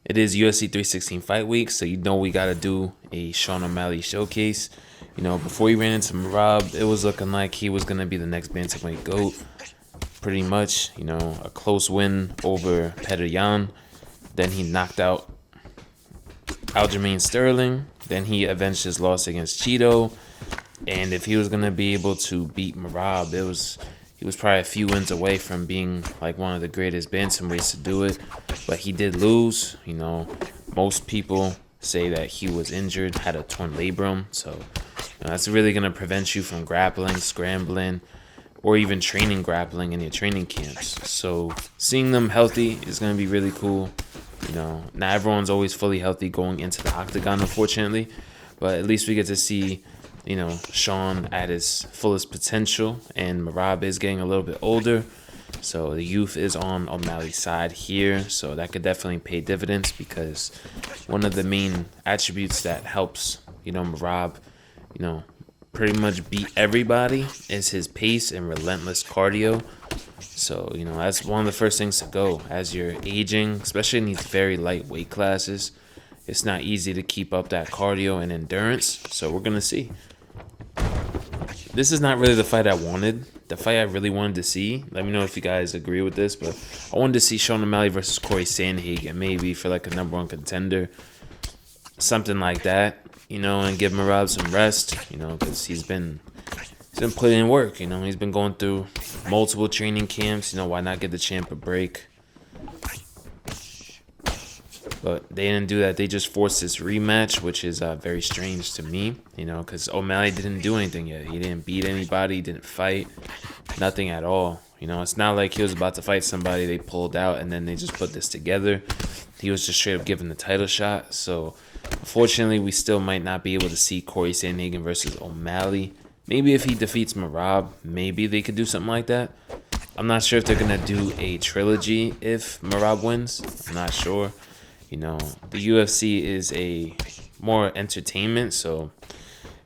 It is UFC 316 fight week, so you know we got to do a Sean O'Malley showcase. You know, before he ran into Marab, it was looking like he was going to be the next bantamweight GOAT. Pretty much, you know, a close win over Petr Yan. Then he knocked out Aljamain Sterling. Then he avenged his loss against Cheeto. And if he was going to be able to beat Marab, he was probably a few wins away from being like one of the greatest bantamweights to do it. But he did lose. You know, most people say that he was injured, had a torn labrum. So that's really going to prevent you from grappling, scrambling, or even training grappling in your training camps. So seeing them healthy is going to be really cool. You know, not everyone's always fully healthy going into the Octagon, unfortunately. But at least we get to see, you know, Sean at his fullest potential. And Marab is getting a little bit older. So the youth is on O'Malley's side here. So that could definitely pay dividends, because one of the main attributes that helps, you know, Marab, you know, pretty much beat everybody is his pace and relentless cardio. So, you know, that's one of the first things to go as you're aging, especially in these very light weight classes. It's not easy to keep up that cardio and endurance. So we're going to see. This is not really the fight I wanted. The fight I really wanted to see. Let me know if you guys agree with this, but I wanted to see Sean O'Malley versus Corey Sandhagen, maybe for like a #1 contender. Something like that, you know, and give Marab some rest, you know, because he's been putting in work, you know. He's been going through multiple training camps, you know. Why not give the champ a break? But they didn't do that. They just forced this rematch, which is very strange to me, you know, because O'Malley didn't do anything yet. He didn't beat anybody, didn't fight, nothing at all. You know, it's not like he was about to fight somebody, they pulled out, and then they just put this together. He was just straight up given the title shot. So, unfortunately, we still might not be able to see Corey Sandhagen versus O'Malley. Maybe if he defeats Marab, maybe they could do something like that. I'm not sure if they're going to do a trilogy if Marab wins. I'm not sure. You know, the UFC is a more entertainment, so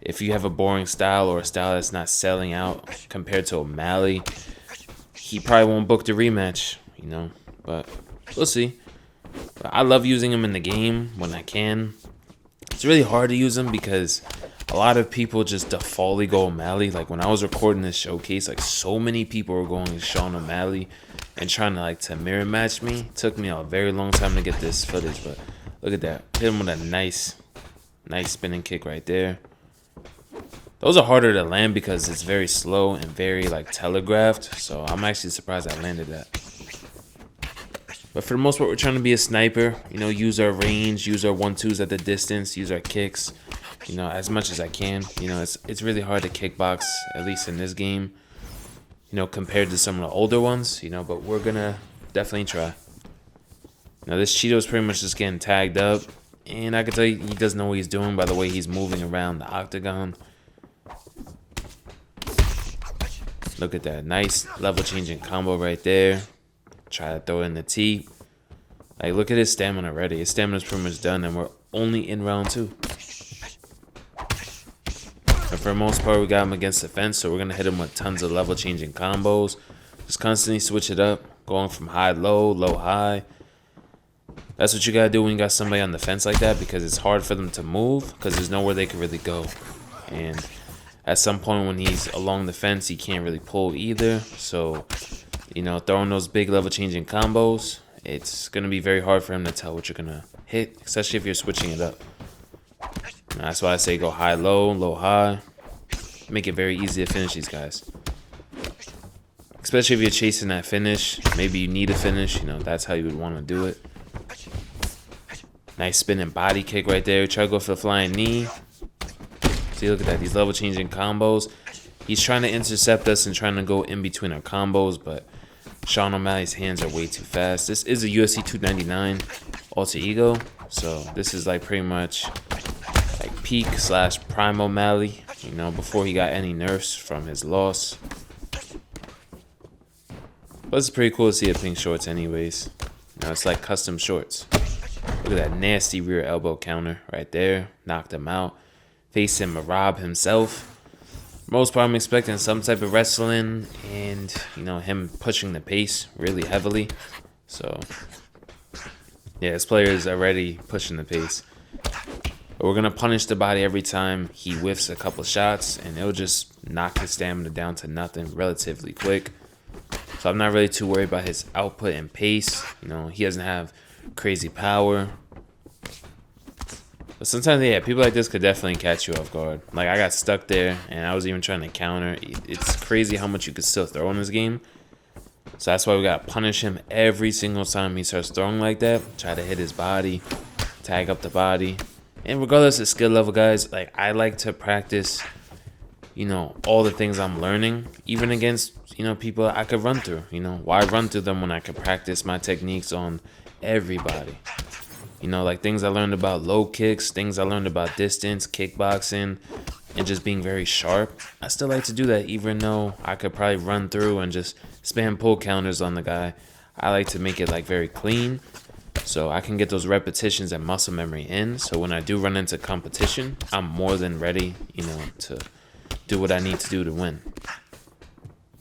if you have a boring style or a style that's not selling out compared to O'Malley, he probably won't book the rematch, you know, but we'll see. But I love using him in the game when I can. It's really hard to use him because a lot of people just defaultly go O'Malley. Like when I was recording this showcase, like so many people were going Sean O'Malley and trying to mirror match me. It took me a very long time to get this footage, but look at that. Hit him with a nice spinning kick right there. Those are harder to land because it's very slow and very telegraphed. So I'm actually surprised I landed that. But for the most part, we're trying to be a sniper. You know, use our range, use our 1-2s at the distance, use our kicks, you know, as much as I can. You know, it's really hard to kickbox, at least in this game, you know, compared to some of the older ones, you know, but we're going to definitely try. Now, this Cheeto's pretty much just getting tagged up, and I can tell you he doesn't know what he's doing by the way he's moving around the octagon. Look at that. Nice level-changing combo right there. Try to throw in the T. Like, look at his stamina already. His stamina's pretty much done, and we're only in round 2. But for the most part, we got him against the fence, so we're going to hit him with tons of level-changing combos. Just constantly switch it up, going from high-low, low-high. That's what you got to do when you got somebody on the fence like that, because it's hard for them to move, because there's nowhere they can really go. And at some point when he's along the fence, he can't really pull either. So, you know, throwing those big level-changing combos, it's going to be very hard for him to tell what you're going to hit, especially if you're switching it up. And that's why I say go high-low, low-high. Make it very easy to finish these guys. Especially if you're chasing that finish. Maybe you need a finish. You know, that's how you would want to do it. Nice spinning body kick right there. Try to go for the flying knee. See, look at that. These level-changing combos. He's trying to intercept us and trying to go in between our combos, but Sean O'Malley's hands are way too fast. This is a UFC 299 alter ego, so this is pretty much peak / prime O'Malley, you know, before he got any nerfs from his loss. But it's pretty cool to see the pink shorts anyways. You know, it's like custom shorts. Look at that nasty rear elbow counter right there. Knocked him out. Facing Marab himself. Most part, I'm expecting some type of wrestling and, you know, him pushing the pace really heavily. So, Yeah, this player is already pushing the pace. But we're going to punish the body every time he whiffs a couple shots, and it'll just knock his stamina down to nothing relatively quick. So I'm not really too worried about his output and pace. You know, he doesn't have crazy power. But sometimes, yeah, people like this could definitely catch you off guard. Like, I got stuck there, and I was even trying to counter. It's crazy how much you could still throw in this game. So that's why we got to punish him every single time he starts throwing like that. Try to hit his body, tag up the body. And regardless of skill level, guys, like, I like to practice, you know, all the things I'm learning, even against, you know, people I could run through. You know, why run through them when I could practice my techniques on everybody? You know, like things I learned about low kicks, things I learned about distance, kickboxing, and just being very sharp. I still like to do that, even though I could probably run through and just spam pull counters on the guy. I like to make it like very clean, so I can get those repetitions and muscle memory in. So when I do run into competition, I'm more than ready, you know, to do what I need to do to win.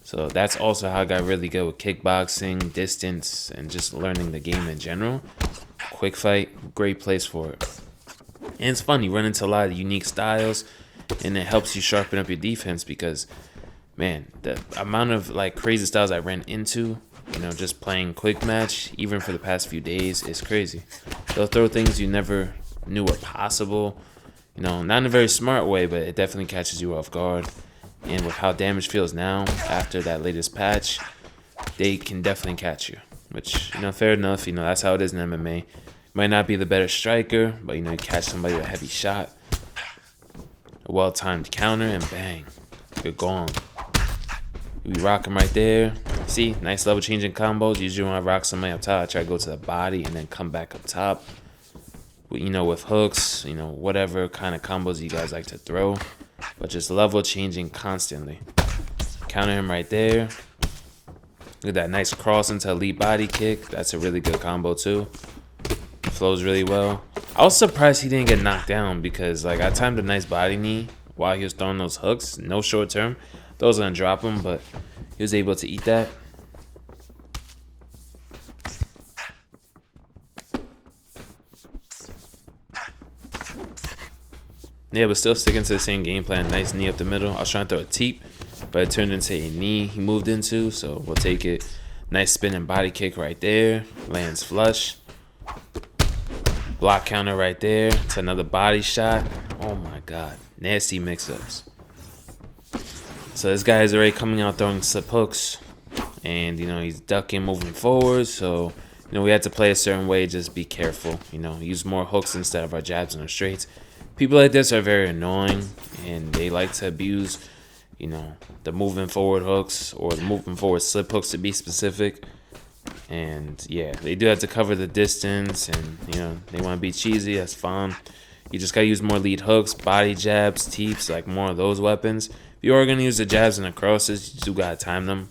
So that's also how I got really good with kickboxing, distance, and just learning the game in general. Quick fight, great place for it. And it's fun, you run into a lot of unique styles, and it helps you sharpen up your defense because, man, the amount of like crazy styles I ran into, you know, just playing quick match, even for the past few days, is crazy. They'll throw things you never knew were possible, you know, not in a very smart way, but it definitely catches you off guard. And with how damage feels now after that latest patch, they can definitely catch you. Which, you know, fair enough. You know, that's how it is in MMA. Might not be the better striker, but, you know, you catch somebody with a heavy shot, a well-timed counter, and bang, you're gone. You be rocking right there. See, nice level changing combos. Usually when I rock somebody up top, I try to go to the body and then come back up top. You know, with hooks, you know, whatever kind of combos you guys like to throw. But just level changing constantly. Counter him right there. Look at that nice cross into elite body kick. That's a really good combo too. Flows really well. I was surprised he didn't get knocked down because like I timed a nice body knee while he was throwing those hooks. No short term. Thought I was gonna drop him, but he was able to eat that. Yeah, but still sticking to the same game plan. Nice knee up the middle. I was trying to throw a teep, but it turned into a knee he moved into, so we'll take it. Nice spinning body kick right there. Lands flush. Block counter right there. It's another body shot. Oh my god. Nasty mix-ups. So this guy is already coming out throwing slip hooks. And, you know, he's ducking, moving forward. So, you know, we had to play a certain way. Just be careful. You know, use more hooks instead of our jabs and our straights. People like this are very annoying. And they like to abuse, you know, the moving forward hooks or the moving forward slip hooks to be specific. And yeah, they do have to cover the distance, and you know, they want to be cheesy. That's fine. You just gotta use more lead hooks, body jabs, teeps, like more of those weapons. If you are gonna use the jabs and the crosses, you do gotta time them.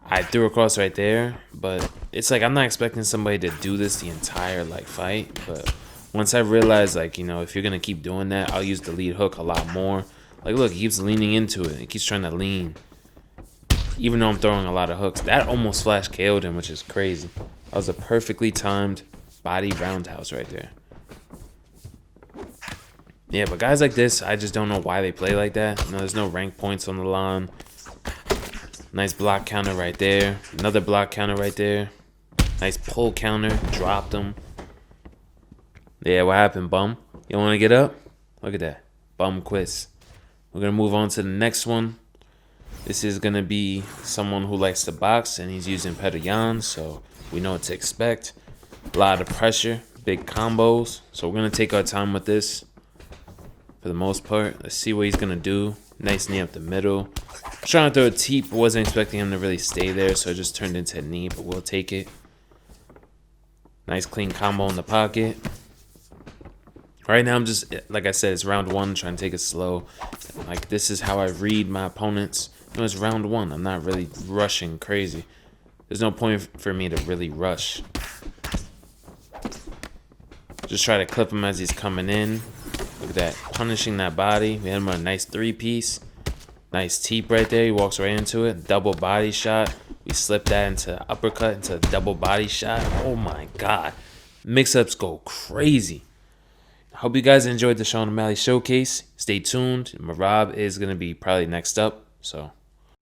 I threw a cross right there, but it's like I'm not expecting somebody to do this the entire like fight. But once I realized, like, you know, if you're gonna keep doing that, I'll use the lead hook a lot more. Like, look, he keeps leaning into it. He keeps trying to lean. Even though I'm throwing a lot of hooks. That almost flash KO'd him, which is crazy. That was a perfectly timed body roundhouse right there. Yeah, but guys like this, I just don't know why they play like that. You know, there's no rank points on the line. Nice block counter right there. Another block counter right there. Nice pull counter. Dropped him. Yeah, what happened, bum? You want to get up? Look at that. Bum quiz. We're going to move on to the next one. This is going to be someone who likes to box, and he's using Octagon, so we know what to expect. A lot of pressure, big combos. So we're going to take our time with this for the most part. Let's see what he's going to do. Nice knee up the middle. Trying to throw a teep. Wasn't expecting him to really stay there, so it just turned into a knee, but we'll take it. Nice clean combo in the pocket. Right now, I'm just, like I said, it's round one, trying to take it slow. Like, this is how I read my opponents. You know, it's round one. I'm not really rushing crazy. There's no point for me to really rush. Just try to clip him as he's coming in. Look at that. Punishing that body. We had him on a nice three-piece. Nice teep right there. He walks right into it. Double body shot. We slip that into uppercut, into a double body shot. Oh, my God. Mix-ups go crazy. I hope you guys enjoyed the Seanomalley showcase. Stay tuned. Marab is going to be probably next up. So